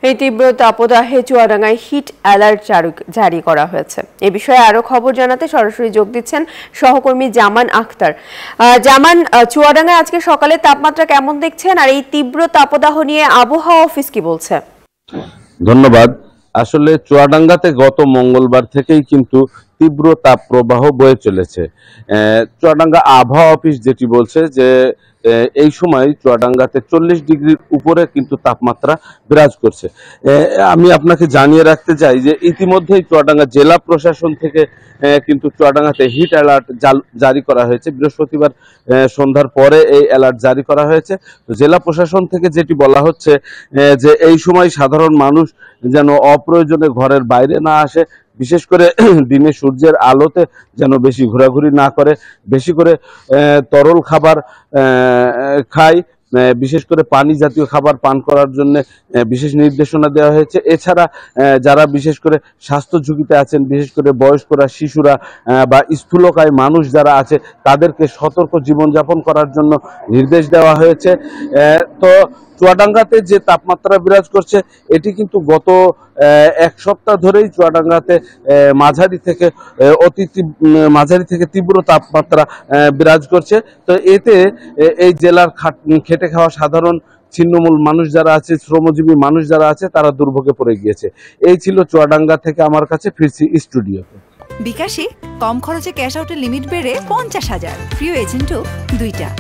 এই তীব্র তাপদাহে চুয়াডাঙ্গায় hit alert জারি করা হয়েছে। এ বিষয়ে আরো খবর জানাতে সরাসরি যোগ দিচ্ছেন সহকর্মী জামান আখতার। জামান, চুয়াডাঙ্গায় আজকে সকালে তাপমাত্রা কেমন দেখছেন, আর এই তীব্র তাপদাহ নিয়ে আবহাওয়া অফিস কি বলছে? ধন্যবাদ। আসলে চুয়াডাঙ্গাতে গত মঙ্গলবার থেকেই কিন্তু তীব্র তাপ প্রবাহ বয়ে চলেছে। চুয়াডাঙ্গা আবহাওয়া অফিস যেটি বলছে যে এই সময় চুয়াডাঙ্গাতে 40 ডিগ্রির উপরে কিন্তু তাপমাত্রা বিরাজ করছে। আমি আপনাকে জানিয়ে রাখতে চাই যে ইতিমধ্যেই চুয়াডাঙ্গা জেলা প্রশাসন থেকে কিন্তু চুয়াডাঙ্গাতে হিট অ্যালার্ট জারি করা হয়েছে। বৃহস্পতিবার সন্ধ্যার পরে এই অ্যালার্ট জারি করা হয়েছে। তো জেলা প্রশাসন থেকে যেটি বলা হচ্ছে যে এই সময় সাধারণ মানুষ যেন অপ্রয়োজনে ঘরের বাইরে না আসে, বিশেষ করে দিনে সূর্যের আলোতে যেন বেশি ঘোরাঘুরি না করে, বেশি করে তরল খাবার খায়, বিশেষ করে পানি জাতীয় খাবার পান করার জন্য বিশেষ নির্দেশনা দেওয়া হয়েছে। এছাড়া যারা বিশেষ করে স্বাস্থ্য ঝুঁকিতে আছেন, বিশেষ করে বয়স্করা, শিশুরা বা স্থূলকায় মানুষ যারা আছে, তাদেরকে সতর্ক জীবনযাপন করার জন্য নির্দেশ দেওয়া হয়েছে। তো চুয়াডাঙ্গাতে যে তাপমাত্রা বিরাজ করছে এটি কিন্তু গত এক সপ্তাহ ধরেই চুয়াডাঙ্গাতে মাঝারি থেকে তীব্র তাপমাত্রা বিরাজ করছে। তো এতে এই জেলার খেটে খাওয়া সাধারণ ছিন্নমূল মানুষ যারা আছে, শ্রমজীবী মানুষ যারা আছে, তারা দুর্ভোগে পড়ে গিয়েছে। এই ছিল চুয়াডাঙ্গা থেকে আমার কাছে, ফিরছি স্টুডিওতে। বিকাশে কম খরচে ক্যাশ আউটের লিমিট বেড়ে 50,000, প্রিয় এজেন্টও 2টা।